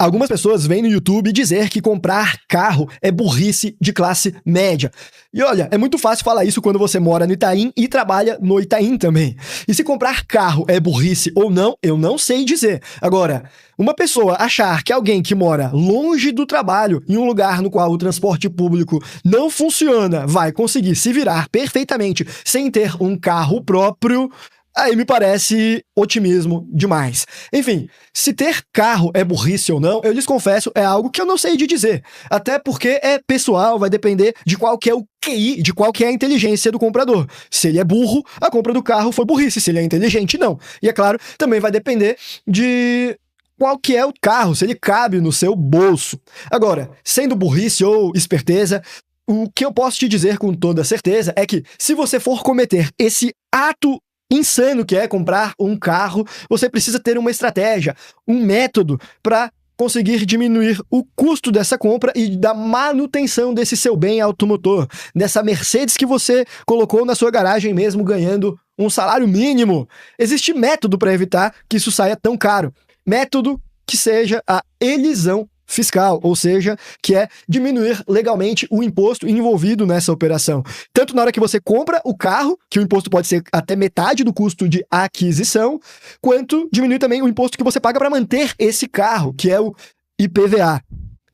Algumas pessoas vêm no YouTube dizer que comprar carro é burrice de classe média. E olha, é muito fácil falar isso quando você mora no Itaim e trabalha no Itaim também. E se comprar carro é burrice ou não, eu não sei dizer. Agora, uma pessoa achar que alguém que mora longe do trabalho, em um lugar no qual o transporte público não funciona, vai conseguir se virar perfeitamente sem ter um carro próprio, aí me parece otimismo demais. Enfim, se ter carro é burrice ou não, eu lhes confesso, é algo que eu não sei de dizer. Até porque é pessoal, vai depender de qual que é o QI, de qual que é a inteligência do comprador. Se ele é burro, a compra do carro foi burrice. Se ele é inteligente, não. E é claro, também vai depender de qual que é o carro, se ele cabe no seu bolso. Agora, sendo burrice ou esperteza, o que eu posso te dizer com toda certeza é que se você for cometer esse ato insano que é comprar um carro, você precisa ter uma estratégia, um método para conseguir diminuir o custo dessa compra e da manutenção desse seu bem automotor, dessa Mercedes que você colocou na sua garagem mesmo ganhando um salário mínimo. Existe método para evitar que isso saia tão caro. Método que seja a elisão fiscal, ou seja, que é diminuir legalmente o imposto envolvido nessa operação. Tanto na hora que você compra o carro, que o imposto pode ser até metade do custo de aquisição, quanto diminuir também o imposto que você paga para manter esse carro, que é o IPVA.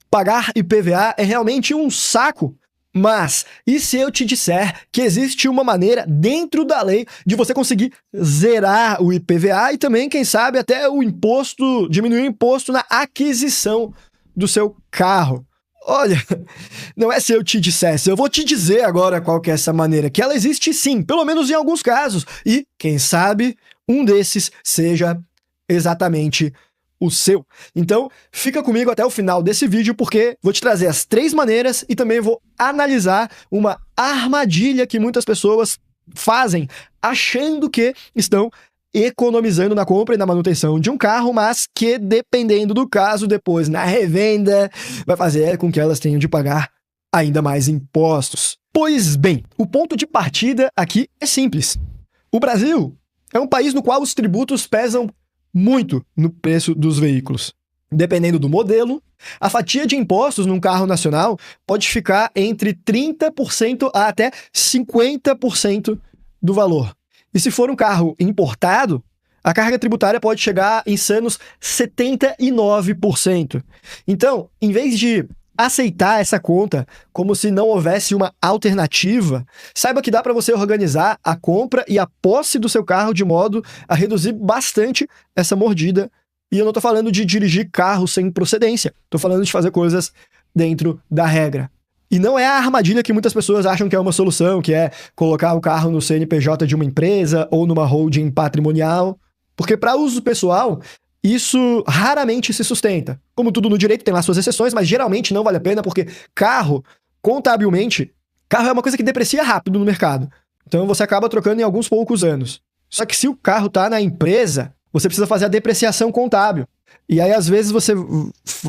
Pagar IPVA é realmente um saco. Mas, e se eu te disser que existe uma maneira dentro da lei de você conseguir zerar o IPVA e também, quem sabe, até o imposto, diminuir o imposto na aquisição do seu carro? Olha, não é se eu te dissesse, eu vou te dizer agora qual que é essa maneira, que ela existe sim, pelo menos em alguns casos, e quem sabe um desses seja exatamente o seu. Então, fica comigo até o final desse vídeo, porque vou te trazer as 3 maneiras e também vou analisar uma armadilha que muitas pessoas fazem, achando que estão economizando na compra e na manutenção de um carro, mas que, dependendo do caso, depois na revenda, vai fazer com que elas tenham de pagar ainda mais impostos. Pois bem, o ponto de partida aqui é simples. O Brasil é um país no qual os tributos pesam muito no preço dos veículos. Dependendo do modelo, a fatia de impostos num carro nacional pode ficar entre 30% a até 50% do valor. E se for um carro importado, a carga tributária pode chegar a insanos 79%. Então, em vez de aceitar essa conta como se não houvesse uma alternativa, saiba que dá para você organizar a compra e a posse do seu carro de modo a reduzir bastante essa mordida. E eu não estou falando de dirigir carro sem procedência, estou falando de fazer coisas dentro da regra. E não é a armadilha que muitas pessoas acham que é uma solução, que é colocar o carro no CNPJ de uma empresa ou numa holding patrimonial, porque para uso pessoal, isso raramente se sustenta. Como tudo no direito, tem lá suas exceções, mas geralmente não vale a pena, porque carro, contabilmente, carro é uma coisa que deprecia rápido no mercado. Então você acaba trocando em alguns poucos anos. Só que se o carro está na empresa, você precisa fazer a depreciação contábil. E aí, às vezes, você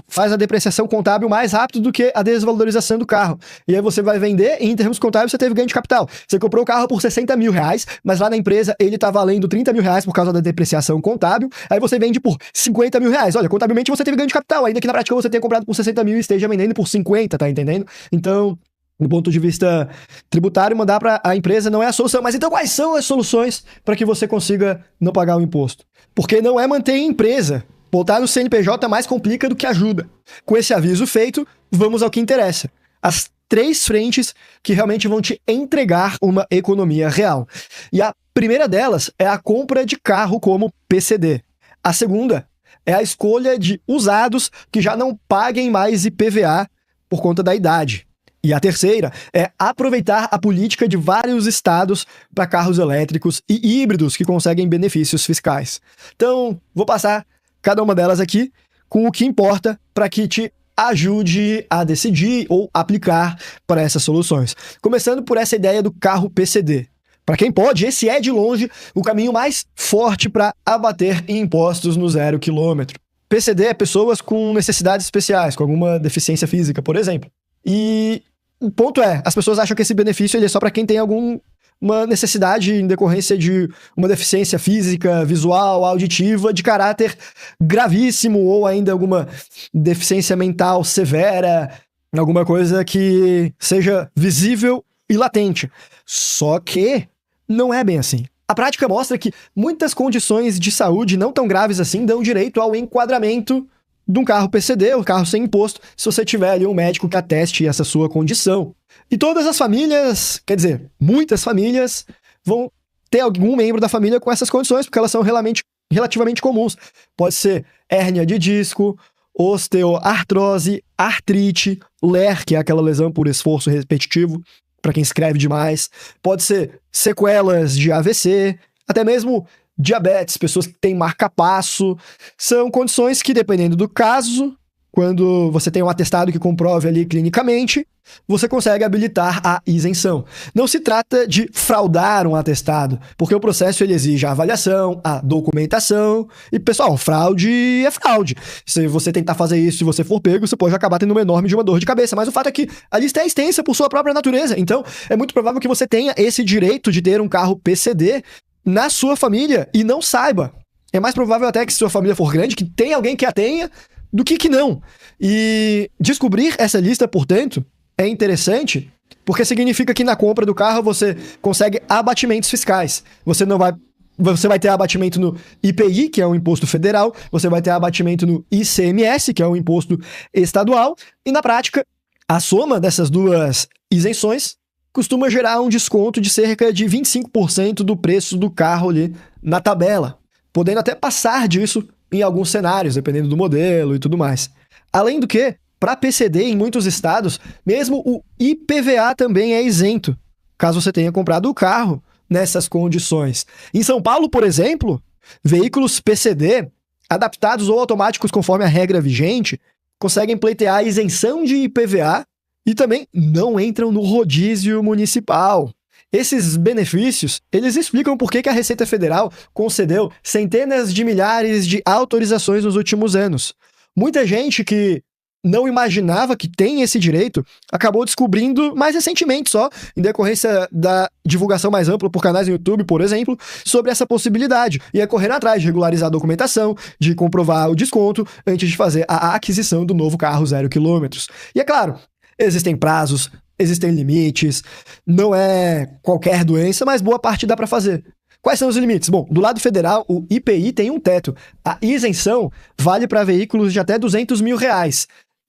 faz a depreciação contábil mais rápido do que a desvalorização do carro. E aí você vai vender e, em termos contábeis, você teve ganho de capital. Você comprou o carro por 60 mil reais, mas lá na empresa ele está valendo 30 mil reais por causa da depreciação contábil. Aí você vende por 50 mil reais. Olha, contabilmente você teve ganho de capital, ainda que na prática você tenha comprado por 60 mil e esteja vendendo por 50, tá entendendo? Então, do ponto de vista tributário, mandar para a empresa não é a solução. Mas então quais são as soluções para que você consiga não pagar o imposto? Porque não é manter a empresa. Botar no CNPJ mais complica do que ajuda. Com esse aviso feito, vamos ao que interessa. As 3 frentes que realmente vão te entregar uma economia real. E a primeira delas é a compra de carro como PCD. A segunda é a escolha de usados que já não paguem mais IPVA por conta da idade. E a terceira é aproveitar a política de vários estados para carros elétricos e híbridos que conseguem benefícios fiscais. Então, vou passar cada uma delas aqui com o que importa para que te ajude a decidir ou aplicar para essas soluções. Começando por essa ideia do carro PCD. Para quem pode, esse é de longe o caminho mais forte para abater impostos no 0 quilômetro. PCD é pessoas com necessidades especiais, com alguma deficiência física, por exemplo. E o ponto é, as pessoas acham que esse benefício ele é só para quem tem algum uma necessidade em decorrência de uma deficiência física, visual, auditiva, de caráter gravíssimo, ou ainda alguma deficiência mental severa, alguma coisa que seja visível e latente. Só que não é bem assim. A prática mostra que muitas condições de saúde não tão graves assim dão direito ao enquadramento de um carro PCD, um carro sem imposto, se você tiver ali um médico que ateste essa sua condição. E todas as famílias, quer dizer, muitas famílias, vão ter algum membro da família com essas condições, porque elas são relativamente comuns. Pode ser hérnia de disco, osteoartrose, artrite, LER, que é aquela lesão por esforço repetitivo, para quem escreve demais. Pode ser sequelas de AVC, até mesmo diabetes, pessoas que têm marca-passo. São condições que, dependendo do caso, quando você tem um atestado que comprove ali clinicamente, você consegue habilitar a isenção. Não se trata de fraudar um atestado, porque o processo ele exige a avaliação, a documentação, e, pessoal, fraude é fraude. Se você tentar fazer isso, se você for pego, você pode acabar tendo uma enorme de uma dor de cabeça, mas o fato é que a lista é extensa por sua própria natureza, então é muito provável que você tenha esse direito de ter um carro PCD na sua família e não saiba. É mais provável até que, se sua família for grande, que tenha alguém que a tenha, do que não. E descobrir essa lista, portanto, é interessante, porque significa que na compra do carro você consegue abatimentos fiscais. Você vai ter abatimento no IPI, que é um imposto federal, você vai ter abatimento no ICMS, que é um imposto estadual, e na prática, a soma dessas duas isenções costuma gerar um desconto de cerca de 25% do preço do carro ali na tabela, podendo até passar disso em alguns cenários, dependendo do modelo e tudo mais. Além do que, para PCD em muitos estados, mesmo o IPVA também é isento, caso você tenha comprado o carro nessas condições. Em São Paulo, por exemplo, veículos PCD, adaptados ou automáticos conforme a regra vigente, conseguem pleitear a isenção de IPVA e também não entram no rodízio municipal. Esses benefícios, eles explicam por que a Receita Federal concedeu centenas de milhares de autorizações nos últimos anos. Muita gente que não imaginava que tem esse direito acabou descobrindo mais recentemente só, em decorrência da divulgação mais ampla por canais no YouTube, por exemplo, sobre essa possibilidade. E é correndo atrás de regularizar a documentação, de comprovar o desconto antes de fazer a aquisição do novo carro 0 km. E é claro, existem prazos, existem limites, não é qualquer doença, mas boa parte dá para fazer. Quais são os limites? Bom, do lado federal, o IPI tem um teto. A isenção vale para veículos de até R$200 mil.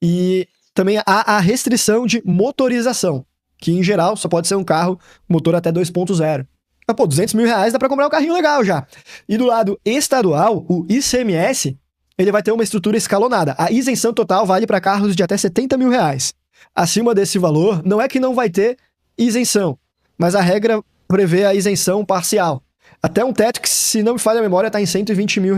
E também há a restrição de motorização, que em geral só pode ser um carro motor até 2.0. Mas, pô, R$200 mil dá para comprar um carrinho legal já. E do lado estadual, o ICMS, ele vai ter uma estrutura escalonada. A isenção total vale para carros de até R$70 mil. Acima desse valor, não é que não vai ter isenção, mas a regra prevê a isenção parcial. Até um teto que, se não me falha a memória, está em R$120 mil.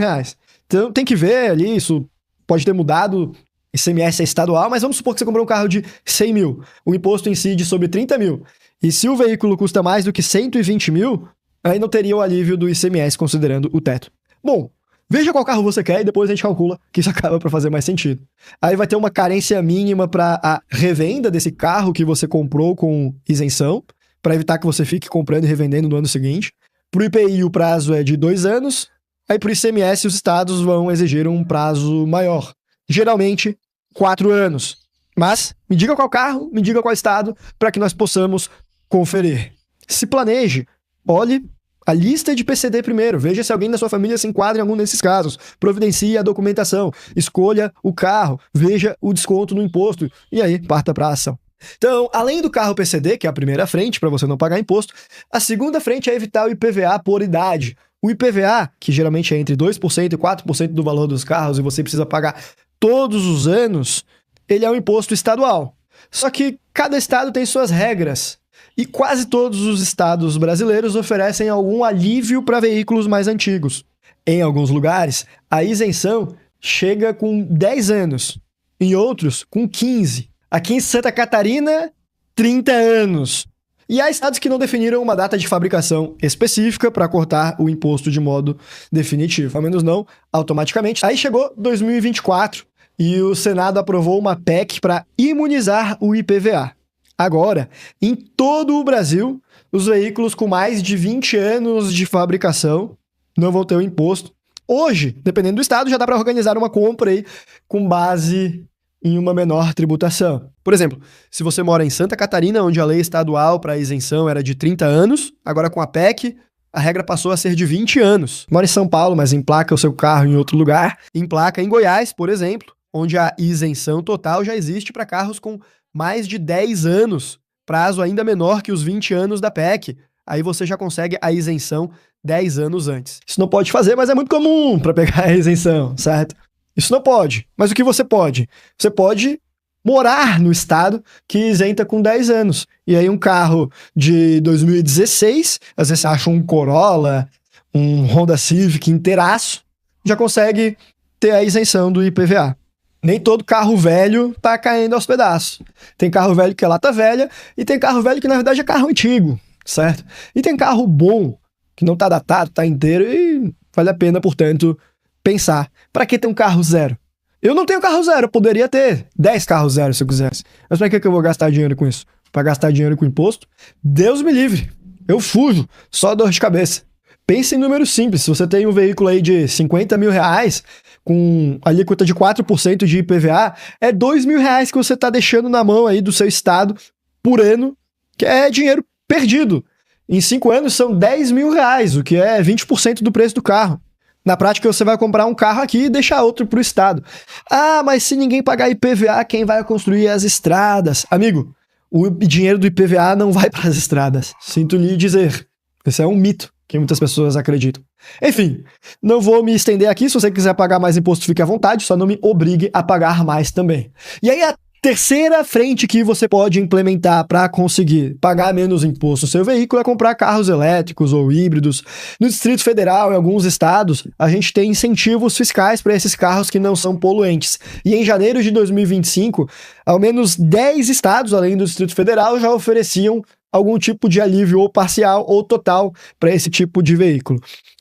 Então tem que ver ali, isso pode ter mudado, ICMS é estadual, mas vamos supor que você comprou um carro de 100 mil, o imposto incide sobre 30 mil. E se o veículo custa mais do que 120 mil, aí não teria o alívio do ICMS considerando o teto. Bom, veja qual carro você quer e depois a gente calcula que isso acaba para fazer mais sentido. Aí vai ter uma carência mínima para a revenda desse carro que você comprou com isenção, para evitar que você fique comprando e revendendo no ano seguinte. Para o IPI o prazo é de 2 anos, aí para o ICMS os estados vão exigir um prazo maior, geralmente 4 anos. Mas me diga qual carro, me diga qual estado, para que nós possamos conferir. Se planeje, olhe a lista de PCD primeiro, veja se alguém da sua família se enquadra em algum desses casos, providencie a documentação, escolha o carro, veja o desconto no imposto e aí parta para a ação. Então, além do carro PCD, que é a primeira frente para você não pagar imposto, a segunda frente é evitar o IPVA por idade. O IPVA, que geralmente é entre 2% e 4% do valor dos carros e você precisa pagar todos os anos, ele é um imposto estadual. Só que cada estado tem suas regras. E quase todos os estados brasileiros oferecem algum alívio para veículos mais antigos. Em alguns lugares, a isenção chega com 10 anos, em outros, com 15. Aqui em Santa Catarina, 30 anos. E há estados que não definiram uma data de fabricação específica para cortar o imposto de modo definitivo, ao menos não automaticamente. Aí chegou 2024 e o Senado aprovou uma PEC para imunizar o IPVA. Agora, em todo o Brasil, os veículos com mais de 20 anos de fabricação não vão ter o imposto. Hoje, dependendo do estado, já dá para organizar uma compra aí com base em uma menor tributação. Por exemplo, se você mora em Santa Catarina, onde a lei estadual para isenção era de 30 anos, agora com a PEC, a regra passou a ser de 20 anos. Mora em São Paulo, mas emplaca o seu carro em outro lugar. Emplaca em Goiás, por exemplo, onde a isenção total já existe para carros com mais de 10 anos, prazo ainda menor que os 20 anos da PEC. Aí você já consegue a isenção 10 anos antes. Isso não pode fazer, mas é muito comum para pegar a isenção, certo? Isso não pode. Mas o que você pode? Você pode morar no estado que isenta com 10 anos. E aí um carro de 2016, às vezes você acha um Corolla, um Honda Civic inteiraço, já consegue ter a isenção do IPVA. Nem todo carro velho tá caindo aos pedaços. Tem carro velho que é lata velha e tem carro velho que na verdade é carro antigo, certo? E tem carro bom, que não tá datado, tá inteiro e vale a pena, portanto, pensar. Pra que ter um carro zero? Eu não tenho carro zero, eu poderia ter 10 carros zero se eu quisesse. Mas pra que eu vou gastar dinheiro com isso? Pra gastar dinheiro com imposto? Deus me livre. Eu fujo, só dor de cabeça. Pense em números simples. Se você tem um veículo aí de 50 mil reais, com alíquota de 4% de IPVA, é 2 mil reais que você tá deixando na mão aí do seu estado por ano, que é dinheiro perdido. Em 5 anos são 10 mil reais, o que é 20% do preço do carro. Na prática, você vai comprar um carro aqui e deixar outro para o estado. Ah, mas se ninguém pagar IPVA, quem vai construir as estradas? Amigo, o dinheiro do IPVA não vai para as estradas. Sinto lhe dizer. Esse é um mito que muitas pessoas acreditam. Enfim, não vou me estender aqui. Se você quiser pagar mais imposto, fique à vontade. Só não me obrigue a pagar mais também. E aí, a terceira frente que você pode implementar para conseguir pagar menos imposto no seu veículo é comprar carros elétricos ou híbridos. No Distrito Federal, em alguns estados, a gente tem incentivos fiscais para esses carros que não são poluentes. E em janeiro de 2025, ao menos 10 estados, além do Distrito Federal, já ofereciam algum tipo de alívio ou parcial ou total para esse tipo de veículo.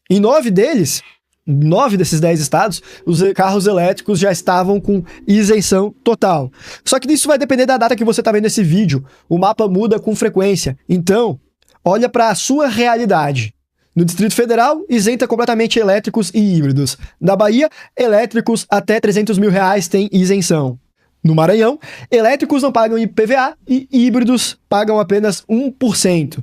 Em 9 desses 10 estados, os carros elétricos já estavam com isenção total. Só que isso vai depender da data que você está vendo esse vídeo. O mapa muda com frequência. Então, olha para a sua realidade. No Distrito Federal, isenta completamente elétricos e híbridos. Na Bahia, elétricos até 300 mil reais têm isenção. No Maranhão, elétricos não pagam IPVA e híbridos pagam apenas 1%.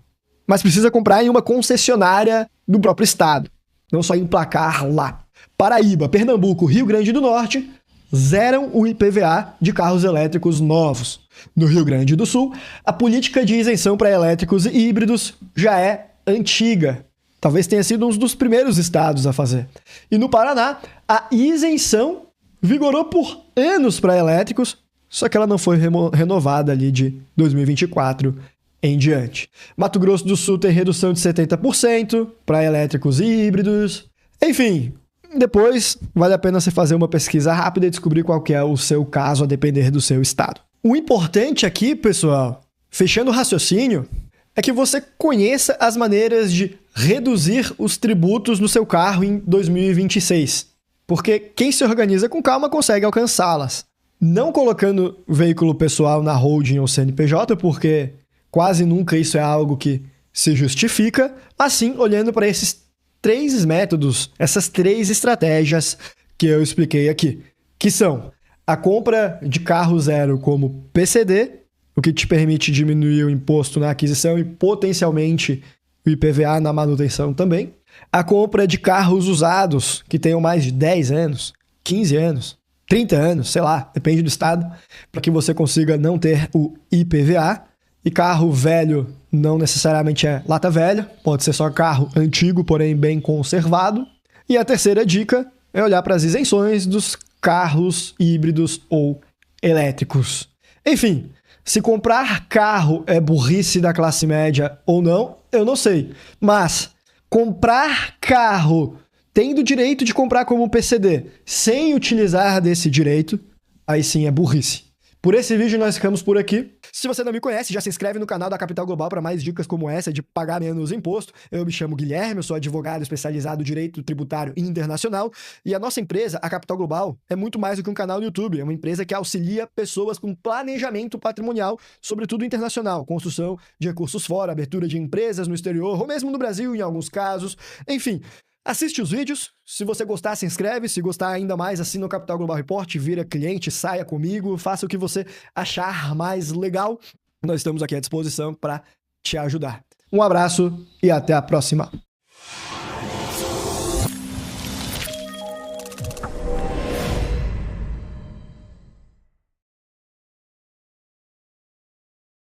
Mas precisa comprar em uma concessionária do próprio estado. Não só emplacar lá. Paraíba, Pernambuco, Rio Grande do Norte zeram o IPVA de carros elétricos novos. No Rio Grande do Sul, a política de isenção para elétricos e híbridos já é antiga. Talvez tenha sido um dos primeiros estados a fazer. E no Paraná, a isenção vigorou por anos para elétricos, só que ela não foi renovada ali de 2024 em diante. Mato Grosso do Sul tem redução de 70% para elétricos e híbridos. Enfim, depois vale a pena você fazer uma pesquisa rápida e descobrir qual que é o seu caso a depender do seu estado. O importante aqui, pessoal, fechando o raciocínio, é que você conheça as maneiras de reduzir os tributos no seu carro em 2026. Porque quem se organiza com calma consegue alcançá-las. Não colocando veículo pessoal na holding ou CNPJ, porque quase nunca isso é algo que se justifica, assim olhando para esses 3 métodos, essas 3 estratégias que eu expliquei aqui, que são a compra de carro zero como PCD, o que te permite diminuir o imposto na aquisição e potencialmente o IPVA na manutenção também, a compra de carros usados que tenham mais de 10 anos, 15 anos, 30 anos, sei lá, depende do estado, para que você consiga não ter o IPVA. E carro velho não necessariamente é lata velha, pode ser só carro antigo, porém bem conservado. E a terceira dica é olhar para as isenções dos carros híbridos ou elétricos. Enfim, se comprar carro é burrice da classe média ou não, eu não sei. Mas comprar carro tendo o direito de comprar como PCD sem utilizar desse direito, aí sim é burrice. Por esse vídeo nós ficamos por aqui. Se você não me conhece, já se inscreve no canal da Capital Global para mais dicas como essa de pagar menos imposto. Eu me chamo Guilherme, eu sou advogado especializado em direito tributário internacional e a nossa empresa, a Capital Global, é muito mais do que um canal no YouTube. É uma empresa que auxilia pessoas com planejamento patrimonial, sobretudo internacional, construção de recursos fora, abertura de empresas no exterior ou mesmo no Brasil em alguns casos. Enfim, assiste os vídeos, se você gostar, se inscreve, se gostar ainda mais, assina o Capital Global Report, vira cliente, saia comigo, faça o que você achar mais legal. Nós estamos aqui à disposição para te ajudar. Um abraço e até a próxima.